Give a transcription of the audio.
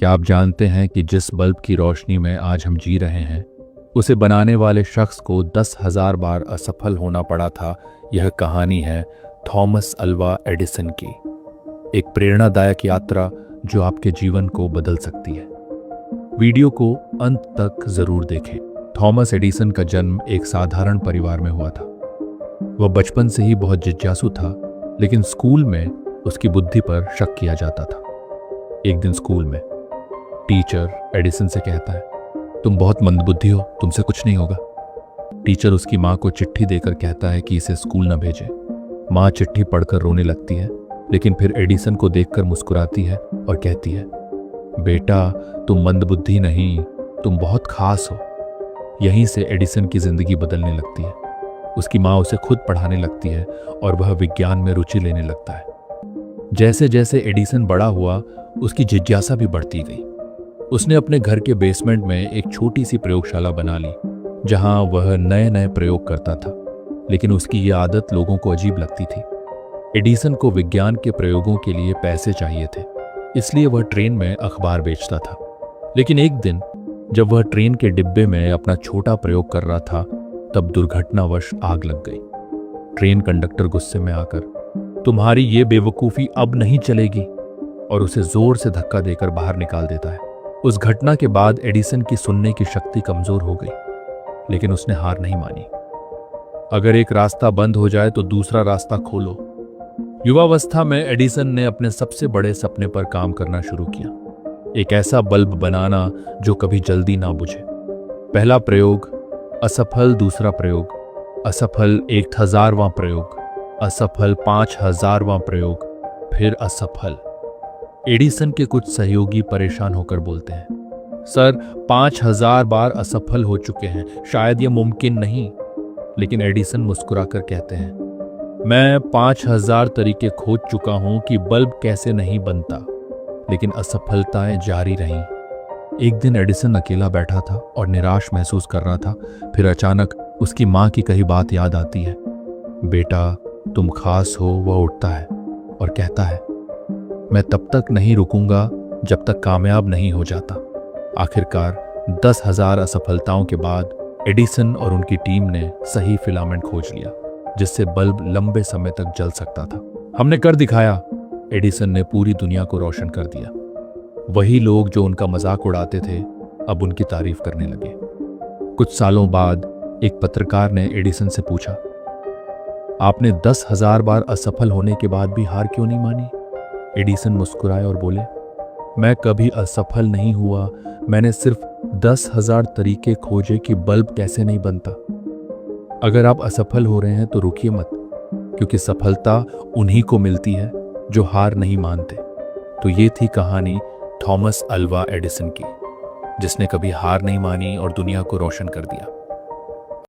क्या आप जानते हैं कि जिस बल्ब की रोशनी में आज हम जी रहे हैं, उसे बनाने वाले शख्स को 10,000 बार असफल होना पड़ा था। यह कहानी है थॉमस अल्वा एडिसन की, एक प्रेरणादायक यात्रा जो आपके जीवन को बदल सकती है। वीडियो को अंत तक जरूर देखें। थॉमस एडिसन का जन्म एक साधारण परिवार में हुआ था। वह बचपन से ही बहुत जिज्ञासु था, लेकिन स्कूल में उसकी बुद्धि पर शक किया जाता था। एक दिन स्कूल में टीचर एडिसन से कहता है, तुम बहुत मंदबुद्धि हो, तुमसे कुछ नहीं होगा। टीचर उसकी माँ को चिट्ठी देकर कहता है कि इसे स्कूल न भेजे। माँ चिट्ठी पढ़कर रोने लगती है, लेकिन फिर एडिसन को देखकर मुस्कुराती है और कहती है, बेटा तुम मंदबुद्धि नहीं, तुम बहुत खास हो। यहीं से एडिसन की जिंदगी बदलने लगती है। उसकी माँ उसे खुद पढ़ाने लगती है और वह विज्ञान में रुचि लेने लगता है। जैसे जैसे एडिसन बड़ा हुआ, उसकी जिज्ञासा भी बढ़ती गई। उसने अपने घर के बेसमेंट में एक छोटी सी प्रयोगशाला बना ली, जहां वह नए नए प्रयोग करता था। लेकिन उसकी यह आदत लोगों को अजीब लगती थी। एडिसन को विज्ञान के प्रयोगों के लिए पैसे चाहिए थे, इसलिए वह ट्रेन में अखबार बेचता था। लेकिन एक दिन जब वह ट्रेन के डिब्बे में अपना छोटा प्रयोग कर रहा था, तब दुर्घटनावश आग लग गई। ट्रेन कंडक्टर गुस्से में आकर, तुम्हारी ये बेवकूफ़ी अब नहीं चलेगी, और उसे जोर से धक्का देकर बाहर निकाल देता है। उस घटना के बाद एडिसन की सुनने की शक्ति कमजोर हो गई, लेकिन उसने हार नहीं मानी। अगर एक रास्ता बंद हो जाए तो दूसरा रास्ता खोलो। युवावस्था में एडिसन ने अपने सबसे बड़े सपने पर काम करना शुरू किया, एक ऐसा बल्ब बनाना जो कभी जल्दी ना बुझे। पहला प्रयोग असफल, दूसरा प्रयोग असफल, 1000वां प्रयोग असफल, 5000वां प्रयोग, फिर असफल। एडिसन के कुछ सहयोगी परेशान होकर बोलते हैं, सर 5000 बार असफल हो चुके हैं, शायद यह मुमकिन नहीं। लेकिन एडिसन मुस्कुराकर कहते हैं, मैं 5000 तरीके खोज चुका हूं कि बल्ब कैसे नहीं बनता। लेकिन असफलताएं जारी रहीं। एक दिन एडिसन अकेला बैठा था और निराश महसूस कर रहा था। फिर अचानक उसकी माँ की कही बात याद आती है, बेटा तुम खास हो। वह उठता है और कहता है, मैं तब तक नहीं रुकूंगा जब तक कामयाब नहीं हो जाता। आखिरकार 10,000 असफलताओं के बाद एडिसन और उनकी टीम ने सही फिलामेंट खोज लिया, जिससे बल्ब लंबे समय तक जल सकता था। हमने कर दिखाया, एडिसन ने पूरी दुनिया को रोशन कर दिया। वही लोग जो उनका मजाक उड़ाते थे, अब उनकी तारीफ करने लगे। कुछ सालों बाद एक पत्रकार ने एडिसन से पूछा, आपने 10,000 बार असफल होने के बाद भी हार क्यों नहीं मानी? एडिसन मुस्कुराए और बोले, मैं कभी असफल नहीं हुआ, मैंने सिर्फ 10,000 तरीके खोजे कि बल्ब कैसे नहीं बनता। अगर आप असफल हो रहे हैं तो रुकिए मत, क्योंकि सफलता उन्हीं को मिलती है जो हार नहीं मानते। तो ये थी कहानी थॉमस अल्वा एडिसन की, जिसने कभी हार नहीं मानी और दुनिया को रोशन कर दिया।